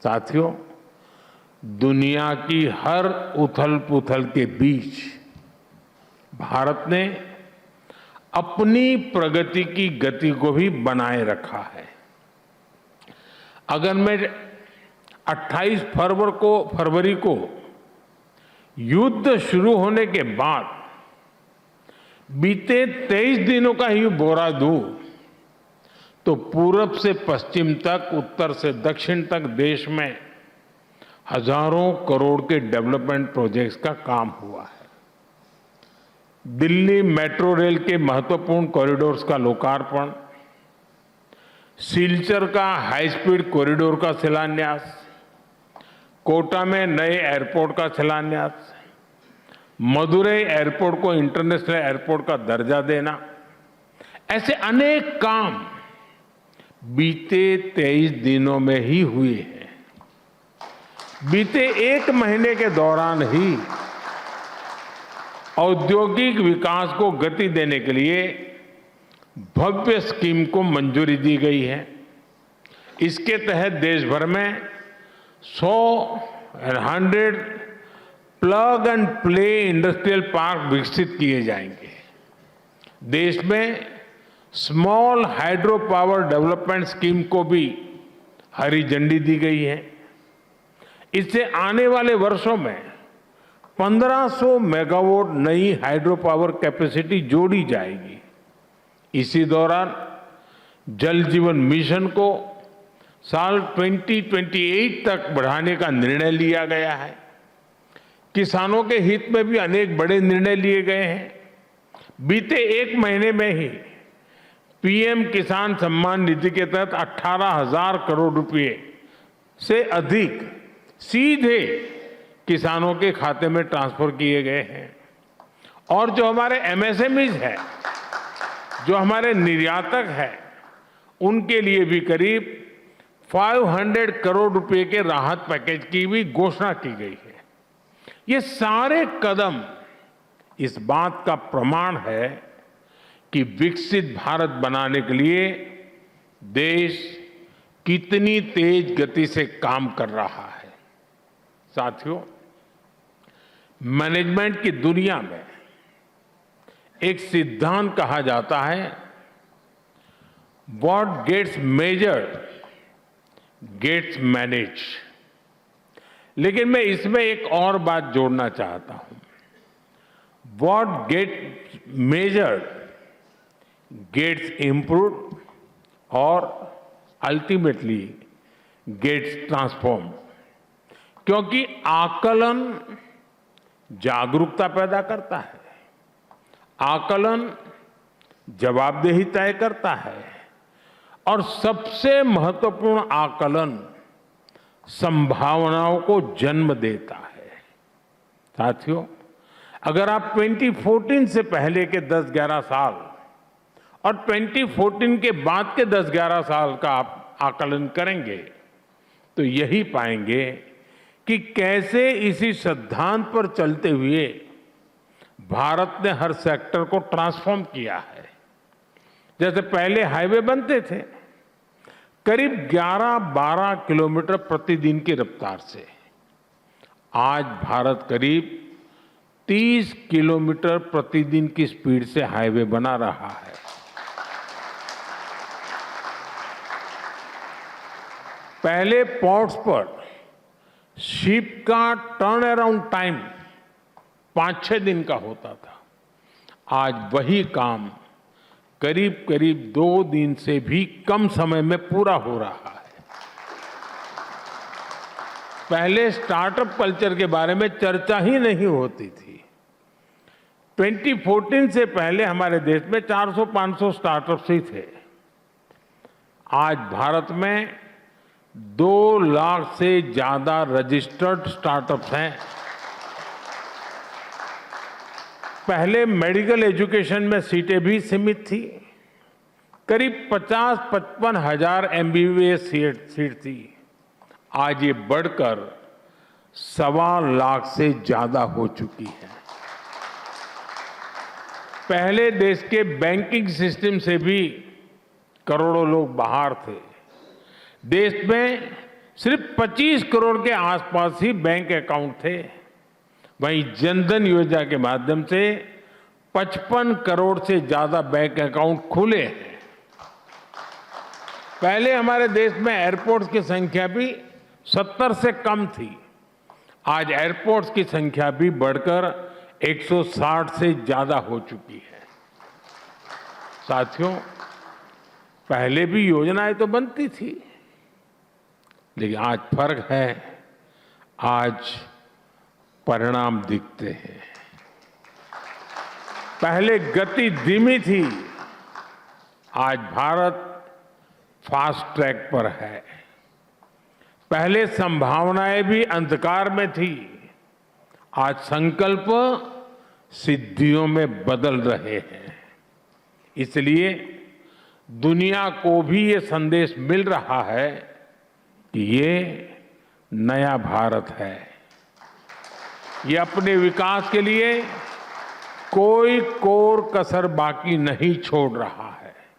साथियों, दुनिया की हर उथल-पुथल के बीच भारत ने अपनी प्रगति की गति को भी बनाए रखा है। अगर मैं 28 फरवरी को युद्ध शुरू होने के बाद बीते 23 दिनों का ही ब्यौरा दूं, तो पूरब से पश्चिम तक, उत्तर से दक्षिण तक देश में हजारों करोड़ के डेवलपमेंट प्रोजेक्ट्स का काम हुआ है। दिल्ली मेट्रो रेल के महत्वपूर्ण कॉरिडोर्स का लोकार्पण, सिलचर का हाई स्पीड कॉरिडोर का शिलान्यास, कोटा में नए एयरपोर्ट का शिलान्यास, मदुरई एयरपोर्ट को इंटरनेशनल एयरपोर्ट का दर्जा देना, ऐसे अनेक काम बीते 23 दिनों में ही हुए हैं। बीते एक महीने के दौरान ही औद्योगिक विकास को गति देने के लिए भव्य स्कीम को मंजूरी दी गई है। इसके तहत देश भर में 100 plug and play industrial park विकसित किए जाएंगे। देश में small hydro power development scheme को भी हरी झंडी दी गई है। इससे आने वाले वर्षों में 1500 मेगावाट नई हाइड्रो पावर कैपेसिटी जोड़ी जाएगी। इसी दौरान जल जीवन मिशन को साल 2028 तक बढ़ाने का निर्णय लिया गया है। किसानों के हित में भी अनेक बड़े निर्णय लिए गए हैं। बीते एक महीने में ही पीएम किसान सम्मान निधि के तहत 18,000 करोड़ रुपए से अधिक सीधे किसानों के खाते में ट्रांसफर किए गए हैं। और जो हमारे एमएसएमईज है, जो हमारे निर्यातक है, उनके लिए भी करीब 500 करोड़ रुपए के राहत पैकेज की भी घोषणा की गई है। ये सारे कदम इस बात का प्रमाण है कि विकसित भारत बनाने के लिए देश कितनी तेज गति से काम कर रहा है। साथियों, मैनेजमेंट की दुनिया में एक सिद्धांत कहा जाता है, what gets measured gets manage. लेकिन मैं इसमें एक और बात जोड़ना चाहता हूं, what gets measured gets improved और अल्टीमेटली गेट्स ट्रांसफॉर्म्ड। क्योंकि आकलन जागरूकता पैदा करता है, आकलन जवाबदेही तय करता है और सबसे महत्वपूर्ण आकलन संभावनाओं को जन्म देता है। साथियों, अगर आप 2014 से पहले के 10-11 साल और 2014 के बाद के 10-11 साल का आप आकलन करेंगे तो यही पाएंगे कि कैसे इसी सिद्धांत पर चलते हुए भारत ने हर सेक्टर को ट्रांसफॉर्म किया है। जैसे पहले हाईवे बनते थे करीब 11-12 किलोमीटर प्रतिदिन की रफ्तार से, आज भारत करीब 30 किलोमीटर प्रतिदिन की स्पीड से हाईवे बना रहा है। पहले पोर्ट्स पर शिप का टर्न अराउंड टाइम 5-6 दिन का होता था, आज वही काम करीब करीब 2 दिन से भी कम समय में पूरा हो रहा है। पहले स्टार्टअप कल्चर के बारे में चर्चा ही नहीं होती थी। 2014 से पहले हमारे देश में 400-500 स्टार्टअप्स ही थे। आज भारत में 2 लाख से ज्यादा रजिस्टर्ड स्टार्टअप्स हैं। पहले मेडिकल एजुकेशन में सीटें भी सीमित थी, करीब 50-55 हजार एमबीबीएस सीट थी। आज ये बढ़कर 1.25 लाख से ज्यादा हो चुकी है। पहले देश के बैंकिंग सिस्टम से भी करोड़ों लोग बाहर थे। देश में सिर्फ 25 करोड़ के आसपास ही बैंक अकाउंट थे। वहीं जनधन योजना के माध्यम से 55 करोड़ से ज्यादा बैंक अकाउंट खुले हैं। पहले हमारे देश में एयरपोर्ट्स की संख्या भी 70 से कम थी। आज एयरपोर्ट्स की संख्या भी बढ़कर 160 से ज्यादा हो चुकी है। साथियों, पहले भी योजनाएं तो बनती थी, लेकिन आज फर्क है, आज परिणाम दिखते हैं। पहले गति धीमी थी, आज भारत फास्ट ट्रैक पर है। पहले संभावनाएं भी अंधकार में थी, आज संकल्प सिद्धियों में बदल रहे हैं। इसलिए दुनिया को भी ये संदेश मिल रहा है कि ये नया भारत है। ये अपने विकास के लिए कोई कोर कसर बाकी नहीं छोड़ रहा।